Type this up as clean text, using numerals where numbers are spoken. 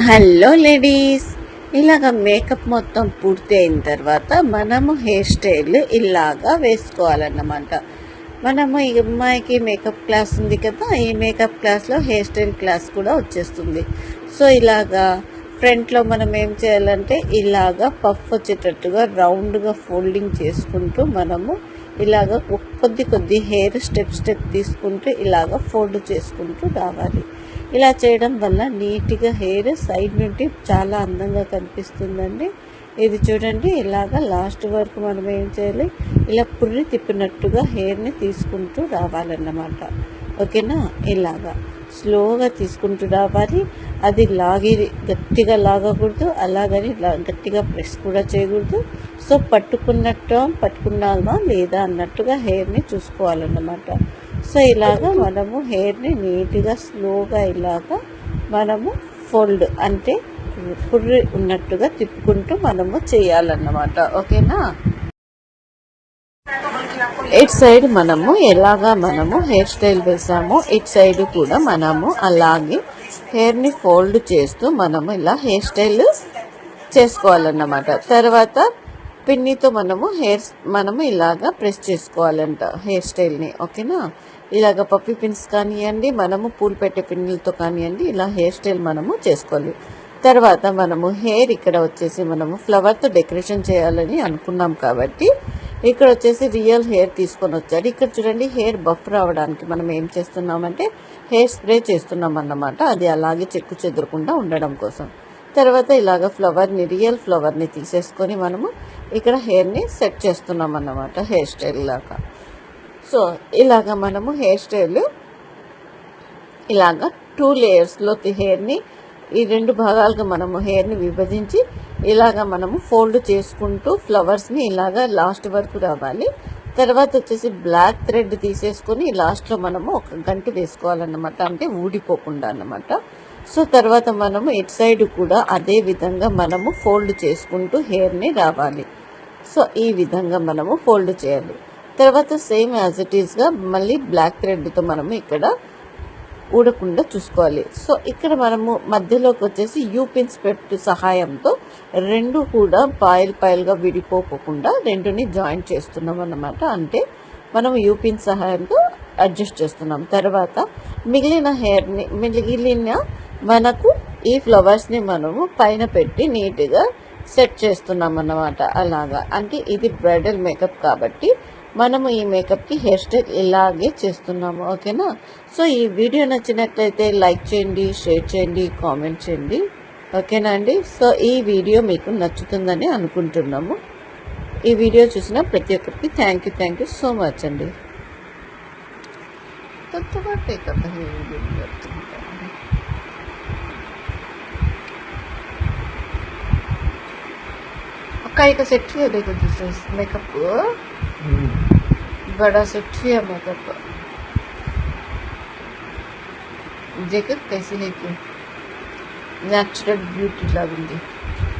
Hello ladies, ఇలాగ makeup మొత్తం పూర్తి అయిన తర్వాత మనము హెయిర్ స్టైల్ ఇలాగా వేసుకోవాలన్నమాట. మనము ఈ అమ్మాయికి మేకప్ క్లాస్ ఉంది కదా, ఈ మేకప్ క్లాస్లో హెయిర్ స్టైల్ క్లాస్ కూడా వచ్చేస్తుంది. సో ఇలాగా ఫ్రంట్లో మనం ఏం చేయాలంటే ఇలాగా పఫ్ వచ్చేటట్టుగా రౌండ్గా ఫోల్డింగ్ చేసుకుంటూ మనము ఇలాగ కొద్ది హెయిర్ స్టెప్ తీసుకుంటూ ఇలాగ ఫోల్డ్ చేసుకుంటూ రావాలి. ఇలా చేయడం వల్ల నీట్గా హెయిర్ సైడ్ నుండి చాలా అందంగా కనిపిస్తుందండి. ఇది చూడండి, ఇలాగా లాస్ట్ వరకు మనం ఏం చేయాలి, ఇలా పుర్రి తిప్పినట్టుగా హెయిర్ని తీసుకుంటూ రావాలన్నమాట. ఓకేనా, ఇలాగా స్లోగా తీసుకుంటూ రావాలి. అది గట్టిగా లాగకూడదు, అలాగని గట్టిగా ప్రెస్ కూడా చేయకూడదు. సో పట్టుకున్నామా లేదా అన్నట్టుగా హెయిర్ని చూసుకోవాలన్నమాట. సో ఇలాగా మనము హెయిర్ని నీట్గా స్లోగా ఇలాగా మనము ఫోల్డ్ అంటే పుర్రి ఉన్నట్టుగా తిప్పుకుంటూ మనము చేయాలన్నమాట. ఓకేనా, ఇటు సైడ్ మనము ఎలాగా మనము హెయిర్ స్టైల్ వేసామో ఇటు సైడ్ కూడా మనము అలాగే హెయిర్ని ఫోల్డ్ చేస్తూ మనము ఇలా హెయిర్ స్టైల్ చేసుకోవాలన్నమాట. తర్వాత పిన్నితో మనము ఇలాగా ప్రెస్ చేసుకోవాలంట హెయిర్ స్టైల్ని. ఓకేనా, ఇలాగ పప్పి పిన్స్ కానివ్వండి, మనము పూలు పెట్టే పిన్నులతో కానివ్వండి, ఇలా హెయిర్ స్టైల్ మనము చేసుకోవాలి. తర్వాత మనము హెయిర్ ఇక్కడ వచ్చేసి మనము ఫ్లవర్తో డెకరేషన్ చేయాలని అనుకున్నాం కాబట్టి ఇక్కడ వచ్చేసి రియల్ హెయిర్ తీసుకొని వచ్చాడు. ఇక్కడ చూడండి, హెయిర్ బఫ్ రావడానికి మనం ఏం చేస్తున్నామంటే హెయిర్ స్ప్రే చేస్తున్నాం అన్నమాట. అది అలాగే చెక్కు చెదరకుండా ఉండడం కోసం. తర్వాత ఇలాగ రియల్ ఫ్లవర్ని తీసేసుకొని మనము ఇక్కడ హెయిర్ని సెట్ చేస్తున్నాం అన్నమాట, హెయిర్ స్టైల్ లాగా. సో ఇలాగ మనము హెయిర్ స్టైల్ ఇలాగ 2 లేయర్స్లో హెయిర్ని ఈ 2 భాగాలుగా మనము హెయిర్ని విభజించి ఇలాగ మనము ఫోల్డ్ చేసుకుంటూ ఫ్లవర్స్ని ఇలాగ లాస్ట్ వరకు రావాలి. తర్వాత వచ్చేసి బ్లాక్ థ్రెడ్ తీసేసుకొని లాస్ట్లో మనము ఒక గంట వేసుకోవాలన్నమాట, అంటే ఊడిపోకుండా అన్నమాట. సో తర్వాత మనము ఇటు సైడ్ కూడా అదే విధంగా మనము ఫోల్డ్ చేసుకుంటూ హెయిర్ని రావాలి. సో ఈ విధంగా మనము ఫోల్డ్ చేయాలి. తర్వాత సేమ్ యాజ్ ఇట్ ఈస్గా మళ్ళీ బ్లాక్ థ్రెడ్తో మనము ఇక్కడ ఊడకుండా చూసుకోవాలి. సో ఇక్కడ మనము మధ్యలోకి వచ్చేసి యూపిన్స్ పెట్టు సహాయంతో 2 కూడా పాయలుగా విడిపోకుండా 2ని జాయింట్ చేస్తున్నాం అన్నమాట. అంటే మనం యూపిన్ సహాయంతో అడ్జస్ట్ చేస్తున్నాం. తర్వాత మిగిలిన మనకు ఈ ఫ్లవర్స్ని మనము పైన పెట్టి నీట్గా సెట్ చేస్తున్నాం అన్నమాట. అలాగా అంటే ఇది బ్రైడల్ మేకప్ కాబట్టి మనము ఈ మేకప్కి హెయిర్ స్టైల్ ఇలాగే చేస్తున్నాము. ఓకేనా, సో ఈ వీడియో నచ్చినట్లయితే లైక్ చేయండి, షేర్ చేయండి, కామెంట్ చేయండి. ఓకేనా అండి. సో ఈ వీడియో మీకు నచ్చుతుందని అనుకుంటున్నాము. ఈ వీడియో చూసిన ప్రతి ఒక్కరికి థ్యాంక్ యూ సో మచ్ అండి. का सेट किया देखो, दूसरे मेकअप बड़ा सेट किया मेकअप देखो कैसी है कि नेचुरल ब्यूटी लगी।